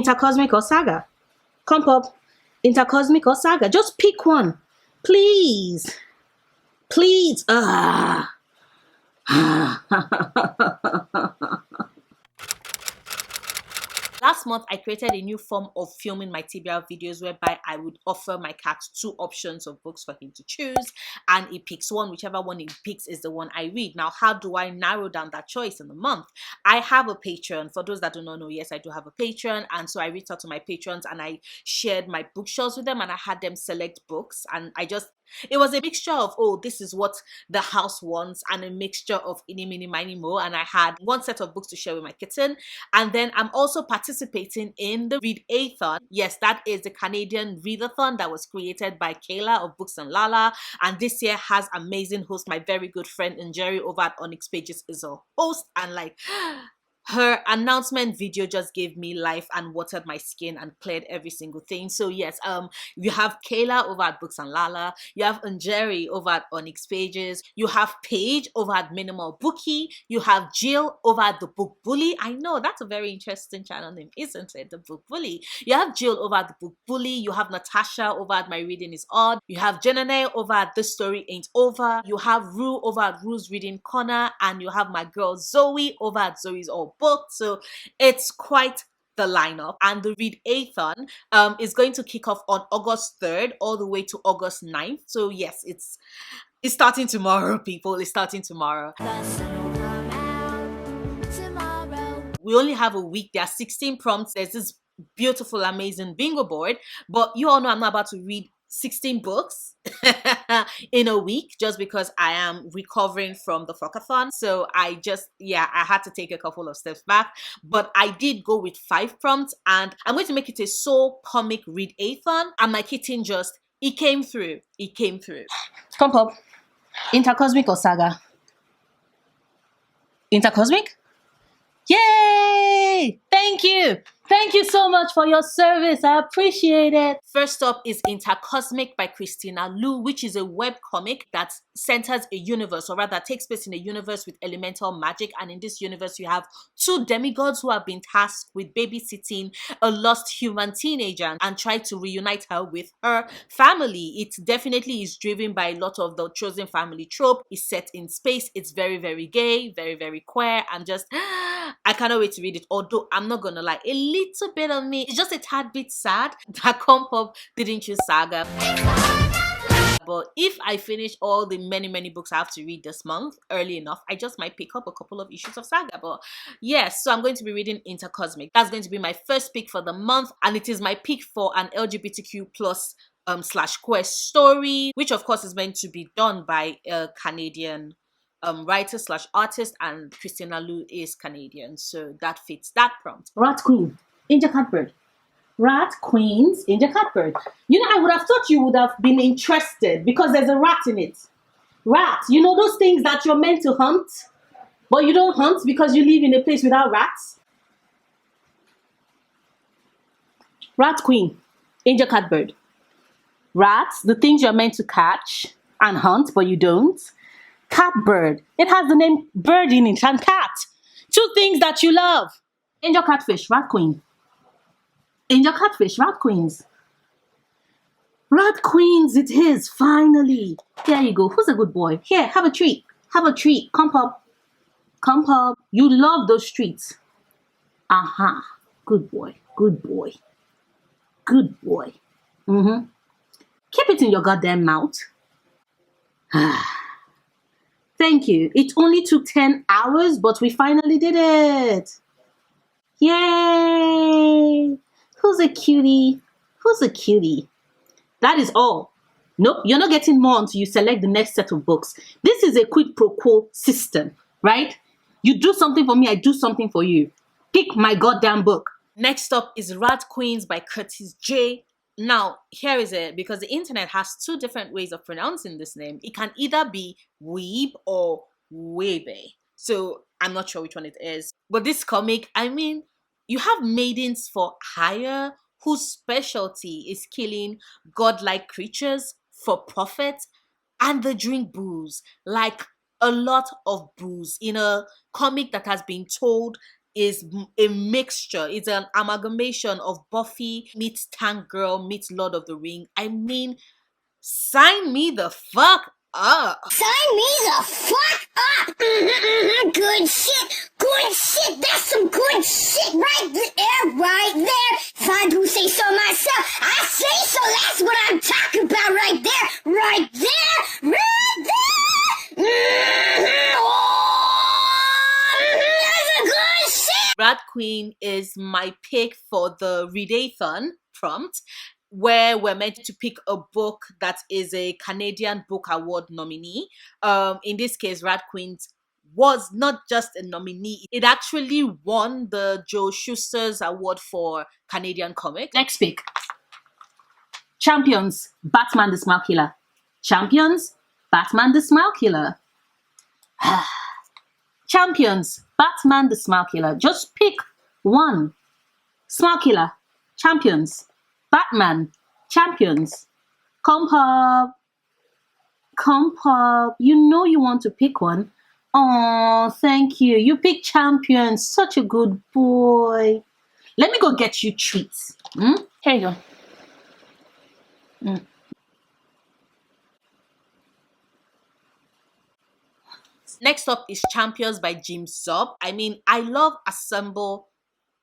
Intercosmic or saga? Kongpob, Intercosmic or saga? Just pick one. Please. Please. Last month, I created a new form of filming my TBR videos whereby I would offer my cat 2 options of books for him to choose, and he picks one. Whichever one he picks is the one I read. Now, how do I narrow down that choice in the month? I have a Patreon. For those that do not know, yes, I do have a Patreon, and so I reached out to my patrons and I shared my bookshelves with them and I had them select books, and it was a mixture of, oh, this is what the house wants, and a mixture of any, mini, miny, mo. And I had one set of books to share with my kitten. And then I'm also participating in the readehthon. Yes, that is the Canadian readehthon that was created by Kayla of Books and Lala. And this year has amazing host, my very good friend Jerry over at Onyx Pages is a host. And like, her announcement video just gave me life and watered my skin and cleared every single thing. So yes, you have Kayla over at Books and Lala, you have Jerry over at Onyx Pages, you have Paige over at Minimal Bookie, you have Jill over at The Book Bully. I know, that's a very interesting channel name, isn't it? The Book Bully. You have Jill over at The Book Bully, you have Natasha over at My Reading is Odd, you have Jenane over at This Story Ain't Over, you have Rue over at Rue's Reading Corner, and you have my girl Zoe over at Zoe's All Booked. So it's quite the lineup, and the readehthon is going to kick off on August 3rd all the way to August 9th. So yes, it's starting tomorrow, people. It's starting tomorrow. We only have a week. There are 16 prompts. There's this beautiful, amazing bingo board, but you all know I'm not about to read 16 books in a week just because I am recovering from the fuckathon. So I had to take a couple of steps back, but I did go with 5 prompts, and I'm going to make it a soul comic readehthon. And my kitten it came through. Kongpob, Intercosmic or saga? Intercosmic? Yay! Thank you! Thank you so much for your service. I appreciate it. First up is Intercosmic by Christina Lu, which is a webcomic that centers a universe, or rather takes place in a universe with elemental magic. And in this universe, you have 2 demigods who have been tasked with babysitting a lost human teenager and try to reunite her with her family. It definitely is driven by a lot of the chosen family trope. It's set in space. It's very, very gay, very, very queer, and just I cannot wait to read it. Although I'm not gonna lie, a little bit of me, it's just a tad bit sad that Kongpob didn't choose saga. But if I finish all the many books I have to read this month early enough, I just might pick up a couple of issues of saga. But yes, so I'm going to be reading Intercosmic. That's going to be my first pick for the month, and it is my pick for an LGBTQ plus / queer story, which of course is meant to be done by a Canadian writer / artist, and Christina Lu is Canadian, so that fits that prompt. Rat Queen, Angel Catbird. Rat Queens, Angel Catbird. You know, I would have thought you would have been interested because there's a rat in it. Rat, you know those things that you're meant to hunt, but you don't hunt because you live in a place without rats? Rat Queen, Angel Catbird. Rats, the things you're meant to catch and hunt, but you don't. Catbird, it has the name bird in it, and cat. 2 things that you love. Angel Catfish, Rat Queen. Angel Catfish, Rat Queens. Rat Queens it is, finally. There you go. Who's a good boy? Here, have a treat. Have a treat. Kongpob. Kongpob, you love those treats. Aha. Good boy. Good boy. Good boy. Keep it in your goddamn mouth. Thank you. It only took 10 hours, but we finally did it. Yay! Who's a cutie? Who's a cutie? That is all. Nope, you're not getting more until you select the next set of books. This is a quid pro quo system, right? You do something for me, I do something for you. Pick my goddamn book. Next up is Rat Queens by Curtis J. Now, here is it, because the internet has 2 different ways of pronouncing this name. It can either be Weeb or Webe. So I'm not sure which one it is. But this comic, I mean, you have maidens for hire whose specialty is killing godlike creatures for profit, and they drink booze, like a lot of booze, in a comic that has been told is a mixture. It's an amalgamation of Buffy meets Tank Girl meets Lord of the Ring. I mean, sign me the fuck up. Sign me the fuck up! Good shit! Good shit! That's some good shit right there, right there! If I do say so myself, I say so! That's what I'm talking about right there! Right there! Right there! That's a good shit! Rat Queen is my pick for the readehthon prompt, where we're meant to pick a book that is a Canadian Book Award nominee. In this case, Rat Queens was not just a nominee, it actually won the Joe Shuster's Award for Canadian Comic. Next pick. Champions, Batman the Smile Killer. Champions, Batman the Smile Killer. Champions, Batman the Smile Killer. Just pick one. Smile Killer, Champions. Batman, Champions. Kongpob. Kongpob, you know you want to pick one. Oh, thank you. You pick Champions. Such a good boy. Let me go get you treats. Here you go. Next up is Champions by Jim Zub. I mean, I love assemble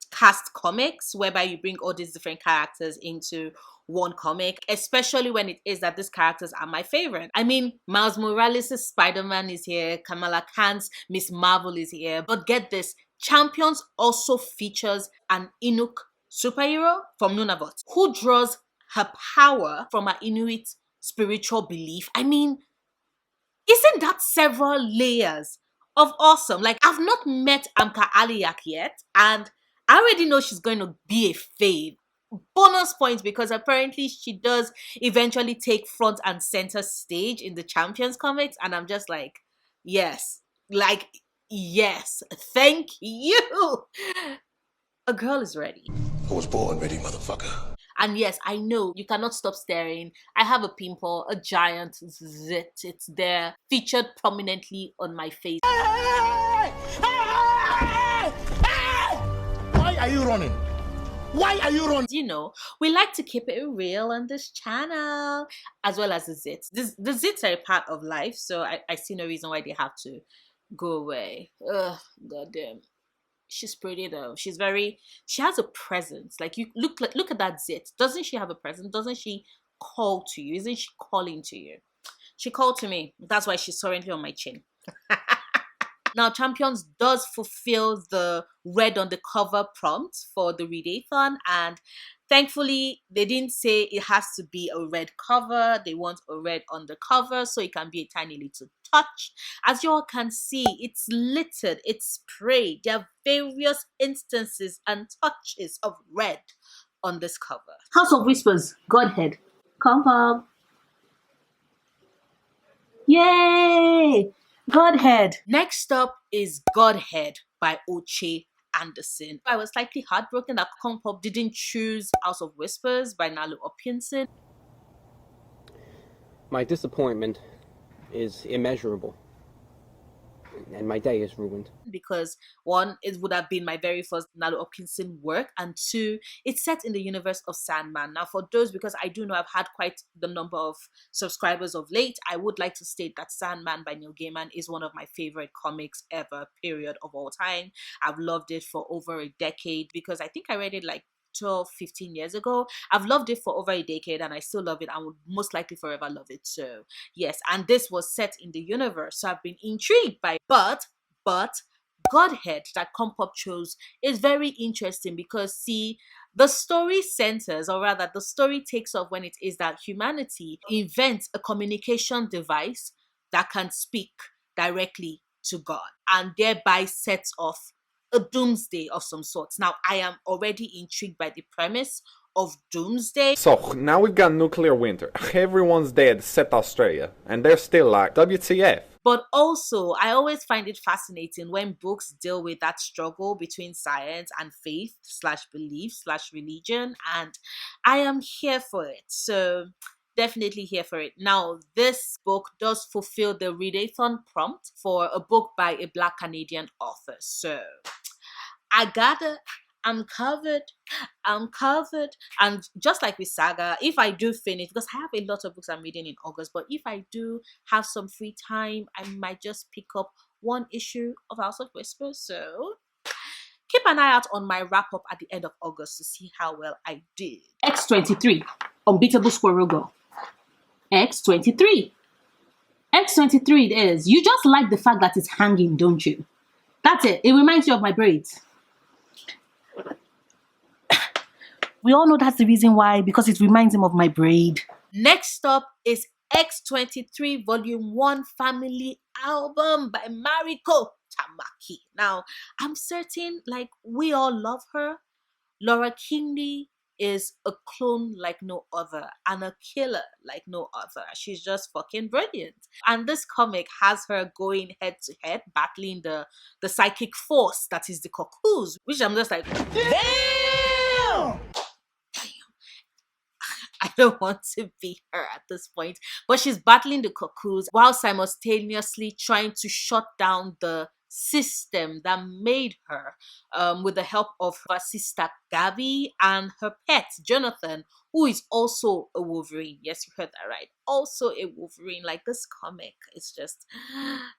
cast comics whereby you bring all these different characters into one comic, especially when it is that these characters are my favorite. I mean, Miles Morales' Spider-Man is here, Kamala Khan's Miss Marvel is here, but get this, Champions also features an Inuk superhero from Nunavut who draws her power from her Inuit spiritual belief. I mean, isn't that several layers of awesome? Like, I've not met Amka Aliak yet, and I already know she's going to be a fave. Bonus points because apparently she does eventually take front and center stage in the Champions comics, and I'm just like, yes, thank you. A girl is ready. I was born ready, motherfucker. And yes, I know you cannot stop staring. I have a pimple, a giant zit. It's there, featured prominently on my face. Why are you running? Why are you running? You know, we like to keep it real on this channel, as well as the zits. The zits are a part of life, so I see no reason why they have to go away. Ugh, goddamn. She's pretty though. She has a presence. Like, you look at that zit. Doesn't she have a presence? Doesn't she call to you? Isn't she calling to you? She called to me. That's why she's currently on my chin. Now, Champions does fulfill the red on the cover prompt for the readathon, and thankfully they didn't say it has to be a red cover. They want a red on the cover, so it can be a tiny little touch. As you all can see, it's littered, it's sprayed. There are various instances and touches of red on this cover. House of Whispers, Godhead. Kongpob. Yay! Godhead. Next up is Godhead by Oche Anderson. I was slightly heartbroken that Kongpob didn't choose House of Whispers by Nalu Opinson. My disappointment is immeasurable, and my day is ruined. Because one, it would have been my very first Nalu Hopkinson work, and two, it's set in the universe of Sandman. Now, for those, because I do know I've had quite the number of subscribers of late, I would like to state that Sandman by Neil Gaiman is one of my favorite comics ever, period, of all time. I've loved it for over a decade because I think I read it like 12, 15 years ago. I've loved it for over a decade and I still love it and would most likely forever love it. So yes, and this was set in the universe, so I've been intrigued by it. But Godhead that Kongpob chose is very interesting because, see, the story centers, or rather the story takes off when it is that humanity invents a communication device that can speak directly to God and thereby sets off a doomsday of some sort. Now, I am already intrigued by the premise of doomsday. So, now we've got nuclear winter. Everyone's dead except Australia. And they're still like, WTF? But also, I always find it fascinating when books deal with that struggle between science and faith / belief / religion. And I am here for it. So definitely here for it. Now, this book does fulfill the readathon prompt for a book by a Black Canadian author. So I'm covered. I'm covered. And just like with Saga, if I do finish, because I have a lot of books I'm reading in August, but if I do have some free time, I might just pick up one issue of House of Whispers. So keep an eye out on my wrap up at the end of August to see how well I did. X23, Unbeatable Squirrel Girl. X23. X23 it is. You just like the fact that it's hanging, don't you? That's it. It reminds you of my braids. We all know that's the reason why, because it reminds him of my braid. Next up is X23 Volume 1 Family Album by Mariko Tamaki. Now, I'm certain, like, we all love her. Laura Kingley is a clone like no other and a killer like no other. She's just fucking brilliant. And this comic has her going head to head, battling the psychic force that is the cuckoos, which I'm just like, damn! I don't want to be her at this point. But she's battling the cuckoos while simultaneously trying to shut down the system that made her, with the help of her sister Gabby and her pet Jonathan, who is also a Wolverine. Yes, you heard that right. Also a Wolverine. Like, this comic is just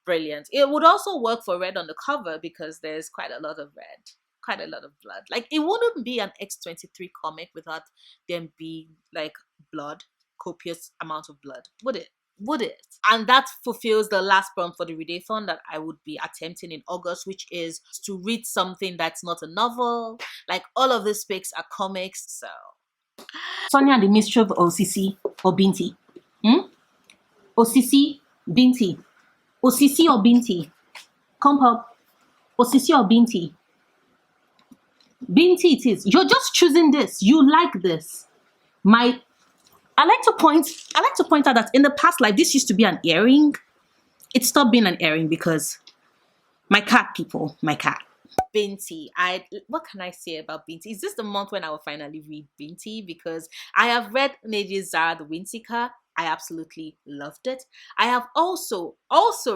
brilliant. It would also work for red on the cover because there's quite a lot of red. Quite a lot of blood. Like, it wouldn't be an X23 comic without them being like blood, copious amount of blood, would it? Would it? And that fulfills the last prompt for the readathon that I would be attempting in August, which is to read something that's not a novel. Like, all of these picks are comics. So Sonia and the Mystery of Osisi or Binti. Osisi, Binti. Osisi or Binti. Kongpob. Osisi or Binti. Binti it is. You're just choosing this. You like this. I like to point out that in the past life, this used to be an earring. It stopped being an earring because my cat, people, my cat. Binti. What can I say about Binti? Is this the month when I will finally read Binti? Because I have read Nedi Zara the Windseeker. I absolutely loved it. I have also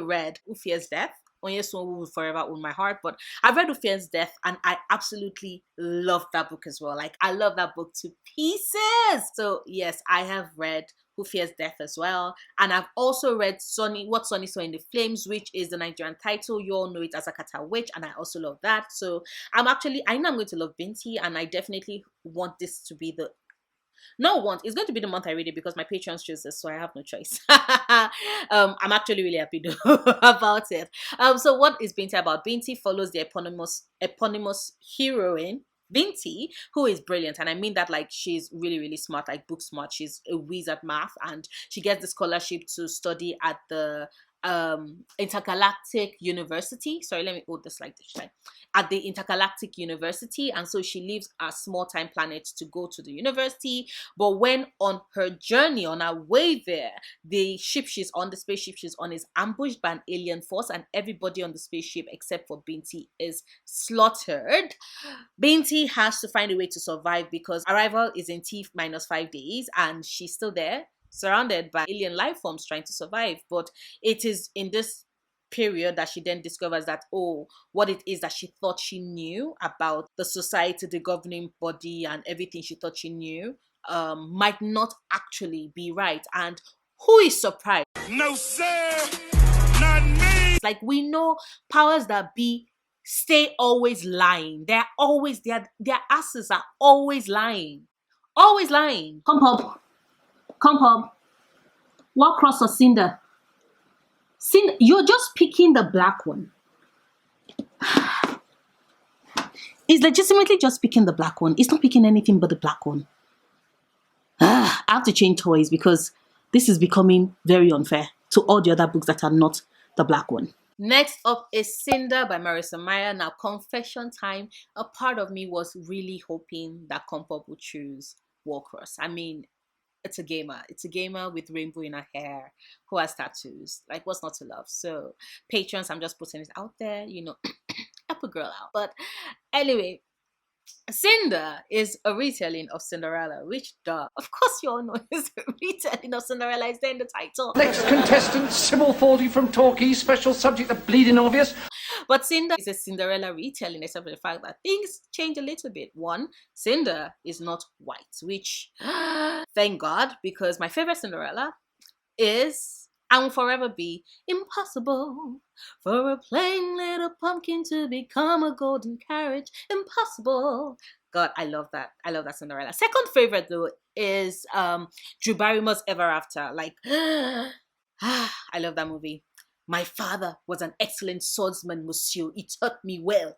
read Ufia's Death. Onyesuo will forever own my heart, but I've read Ufia's Death and I absolutely love that book as well. Like, I love that book to pieces. So yes, I have read Ufia's Death as well, and I've also read What Sonny Saw in the Flames, which is the Nigerian title. You all know it as Akata Witch, and I also love that. So I know I'm going to love Binti, and I definitely want this to be the it's going to be the month I read it because my patrons choose this, so I have no choice. I'm actually really happy about it. So what is Binti about? Binti follows the eponymous heroine Binti, who is brilliant, and I mean that like she's really, really smart, like book smart. She's a whiz at math, and she gets the scholarship to study at the Intergalactic University. Sorry, let me hold this like this. At the Intergalactic University, and so she leaves a small time planet to go to the university. But when on her journey, on her way there, the spaceship she's on is ambushed by an alien force, and everybody on the spaceship except for Binti is slaughtered. Binti has to find a way to survive because arrival is in T-5 days, and she's still there, surrounded by alien life forms trying to survive. But it is in this period that she then discovers that, oh, what it is that she thought she knew about the society, the governing body, and everything she thought she knew might not actually be right. And who is surprised? No, sir, not me. Like, we know powers that be stay always lying. They're always, their asses are always lying. Always lying. Kongpob. Warcross or Cinder? Cinder, you're just picking the black one. It's legitimately just picking the black one. It's not picking anything but the black one. I have to change toys because this is becoming very unfair to all the other books that are not the black one. Next up is Cinder by Marissa Meyer. Now, confession time. A part of me was really hoping that Kongpob would choose Warcross. I mean, it's a gamer. It's a gamer with rainbow in her hair who has tattoos. Like, what's not to love? So, patrons, I'm just putting it out there, you know, help a girl out. But anyway, Cinder is a retelling of Cinderella, which, duh, of course you all know is a retelling of Cinderella. It's there in the title. Next contestant, Sybil Forty from Torquay, special subject of bleeding obvious. But Cinder is a Cinderella retelling, except for the fact that things change a little bit. One, Cinder is not white, which, thank God, because my favorite Cinderella is and will forever be impossible for a plain little pumpkin to become a golden carriage. Impossible. God, I love that. I love that Cinderella. Second favorite though is Drew Barrymore's Ever After. Like, I love that movie. My father was an excellent swordsman, monsieur. He taught me well.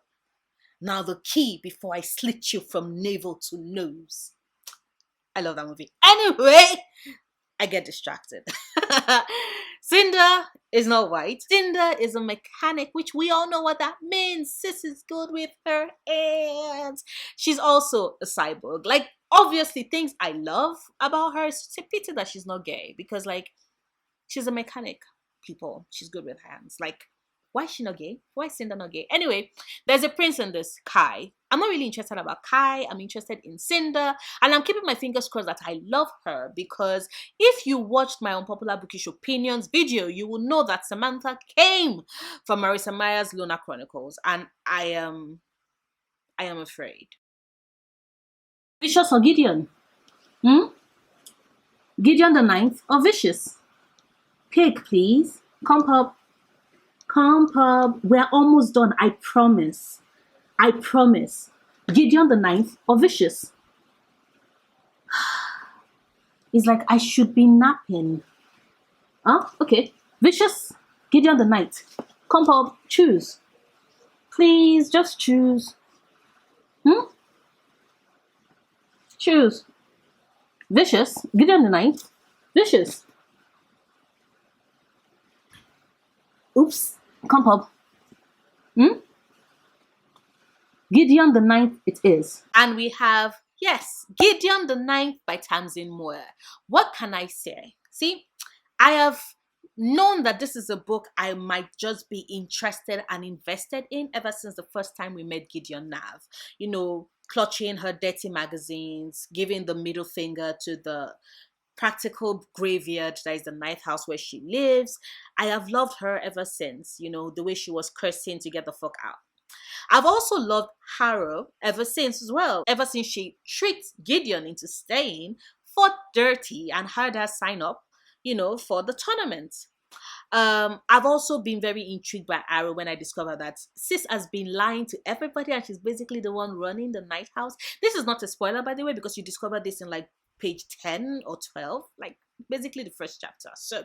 Now the key before I slit you from navel to nose. I love that movie. Anyway, I get distracted. Cinder is not white. Cinder is a mechanic, which we all know what that means. Sis is good with her hands. She's also a cyborg. Like, obviously, things I love about her. It's a pity that she's not gay because, like, she's a mechanic, people. She's good with hands. Like, why is she not gay? Why is Cinder not gay? Anyway, there's a prince in this, Kai. I'm not really interested about Kai. I'm interested in Cinder. And I'm keeping my fingers crossed that I love her because if you watched my Unpopular Bookish Opinions video, you will know that Samantha came from Marissa Meyer's Lunar Chronicles. And I am afraid. Vicious or Gideon? Gideon the Ninth or Vicious? Pick, please. Kongpob. Kongpob. We're almost done. I promise. I promise. Gideon the Ninth or Vicious? It's like I should be napping. Huh? Okay. Vicious. Gideon the Ninth. Kongpob. Choose. Please, just choose. Choose. Vicious. Gideon the Ninth. Vicious. Oops. Kongpob. Gideon the Ninth it is. And we have, yes, Gideon the Ninth by Tamsin Moore. What can I say? See, I have known that this is a book I might just be interested and invested in ever since the first time we met Gideon Nav. You know, clutching her dirty magazines, giving the middle finger to the practical graveyard that is the ninth house where she lives. I have loved her ever since, you know, the way she was cursing to get the fuck out. I've also loved Harrow ever since as well, ever since she tricked Gideon into staying, fought dirty and had her sign up, you know, for the tournament. I've also been very intrigued by Arrow when I discovered that Sis has been lying to everybody and she's basically the one running the night house. This is not a spoiler, by the way, because you discovered this in like page 10 or 12, like basically the first chapter. So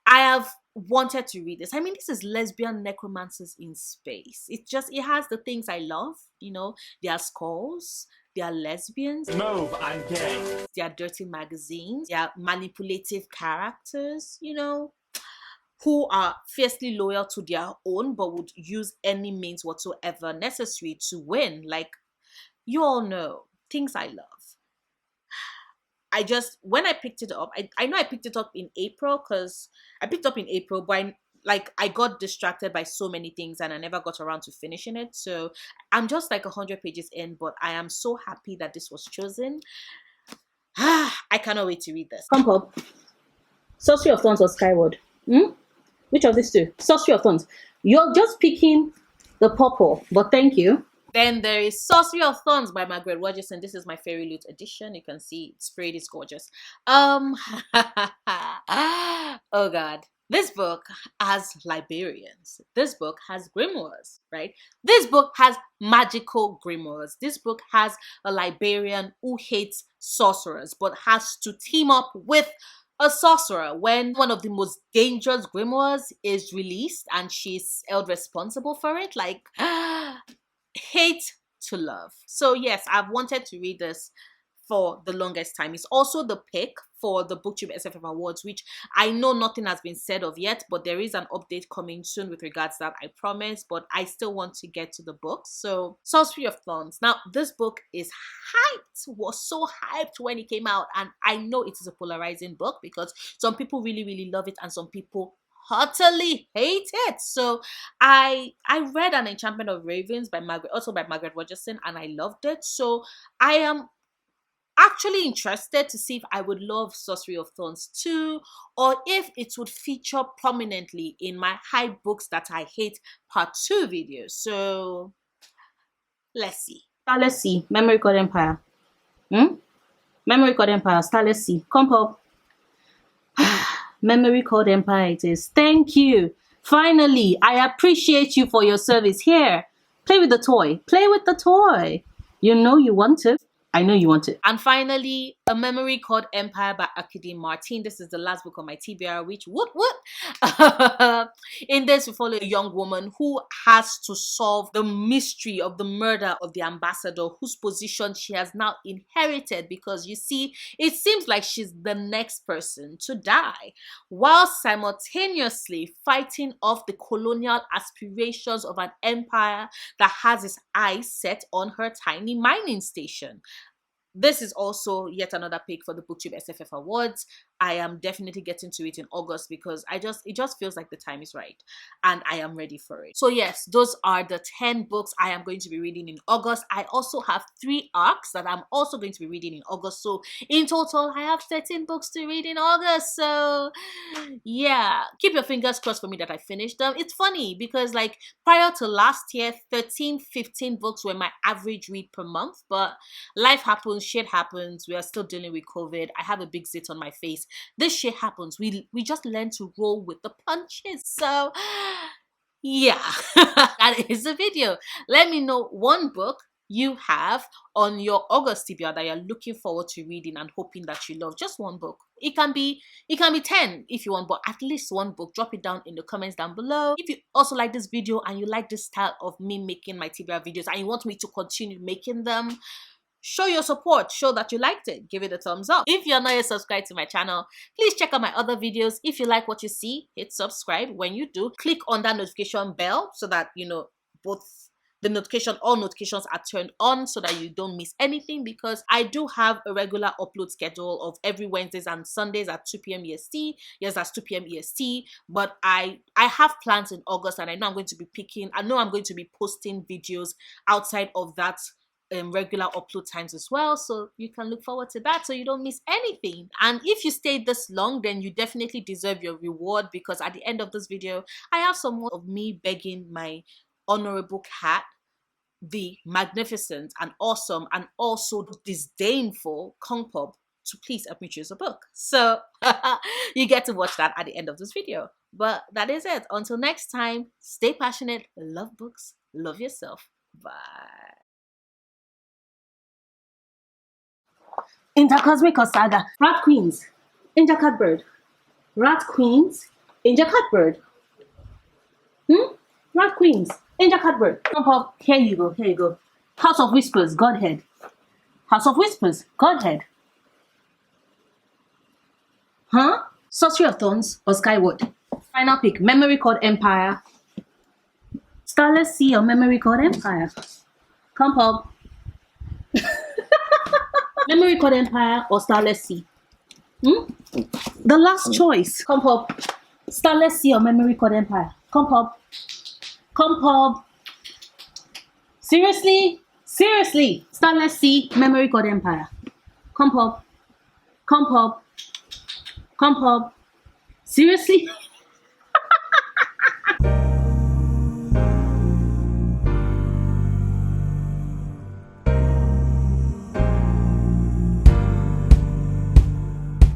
I have wanted to read this. I mean, this is lesbian necromancers in space. It has the things I love, you know. They are skulls, they are lesbians. Move, I'm gay. They are dirty magazines. They are manipulative characters, you know, who are fiercely loyal to their own but would use any means whatsoever necessary to win. Like, you all know, things I love. When I picked it up, I know I picked it up in April because I picked up in April, but I got distracted by so many things and I never got around to finishing it. So I'm just like 100 pages in, but I am so happy that this was chosen. I cannot wait to read this. Kongpob. Sorcery of Thorns or Skyward? Which of these two? Sorcery of Thorns. You're just picking the purple, but thank you. Then there is Sorcery of Thorns by Margaret Rogerson. This is my Fairy Loot edition. You can see it's pretty gorgeous. Oh God. This book has librarians. This book has grimoires, right? This book has magical grimoires. This book has a librarian who hates sorcerers but has to team up with a sorcerer when one of the most dangerous grimoires is released and she's held responsible for it. Like, hate to love. So yes, I've wanted to read this for the longest time. It's also the pick for the BookTube SFF Awards, which I know nothing has been said of yet, but there is an update coming soon with regards to that, I promise, but I still want to get to the book. So Sorcery of Thorns. Now, this book is hyped, was so hyped when it came out, and I know it is a polarizing book because some people really, really love it and some people utterly hate it. So I read An Enchantment of Ravens by Margaret Rogerson, and I loved it. So I am actually interested to see if I would love Sorcery of Thorns too, or if it would feature prominently in my Hide Books That I Hate Part 2 video. So let's see. Let's see. Memory Code Empire. Memory Code Empire. Let's see. Kongpob. Memory Code Empire it is. Thank you. Finally, I appreciate you for your service. Here, play with the toy. Play with the toy. You know you want it. I know you want it. And finally, A Memory Called Empire by Kitten Martin. This is the last book on my TBR, which in this we follow a young woman who has to solve the mystery of the murder of the ambassador, whose position she has now inherited, because you see, it seems like she's the next person to die, while simultaneously fighting off the colonial aspirations of an empire that has its eyes set on her tiny mining station. This is also yet another pick for the BookTube SFF Awards. I am definitely getting to it in August because it just feels like the time is right and I am ready for it. So yes, those are the 10 books I am going to be reading in August. I also have 3 arcs that I'm also going to be reading in August. So in total, I have 13 books to read in August. So yeah, keep your fingers crossed for me that I finish them. It's funny because like prior to last year, 13, 15 books were my average read per month, but life happens, shit happens. We are still dealing with COVID. I have a big zit on my face. This shit happens. We just learn to roll with the punches. So yeah, that is the video. Let me know one book you have on your August TBR that you're looking forward to reading and hoping that you love. Just one book. It can be 10 if you want, but at least one book. Drop it down in the comments down below. If you also like this video and you like this style of me making my TBR videos and you want me to continue making them, show your support, show that you liked it, give it a thumbs up. If you're not yet subscribed to my channel, please check out my other videos. If you like what you see, hit subscribe. When you do, click on that notification bell so that you know all notifications are turned on so that you don't miss anything, because I do have a regular upload schedule of every Wednesdays and Sundays at 2 p.m. EST. Yes, that's 2 p.m. EST. But I have plans in August, and I know I'm going to be posting videos outside of that regular upload times as well, so you can look forward to that so you don't miss anything. And if you stayed this long, then you definitely deserve your reward, because at the end of this video I have some more of me begging my honorable cat, the magnificent and awesome and also disdainful Kongpob, to please help me choose a book. So you get to watch that at the end of this video. But that is it. Until next time, stay passionate, love books, love yourself. Bye. Intercosmic or Saga. Rat Queens. Angel Catbird. Rat Queens. Angel Catbird. Rat Queens. Angel Catbird. Kongpob. Here you go. Here you go. House of Whispers. Godhead. House of Whispers. Godhead. Sorcery of Thorns or Skyward. Final pick. Memory Code Empire. Starless Sea or Memory Code Empire. Kongpob. Memory Code Empire or Starless Sea? The last choice. Kongpob. Starless Sea or Memory Code Empire? Kongpob. Kongpob. Seriously? Seriously? Starless Sea, Memory Code Empire. Kongpob. Kongpob. Kongpob. Seriously?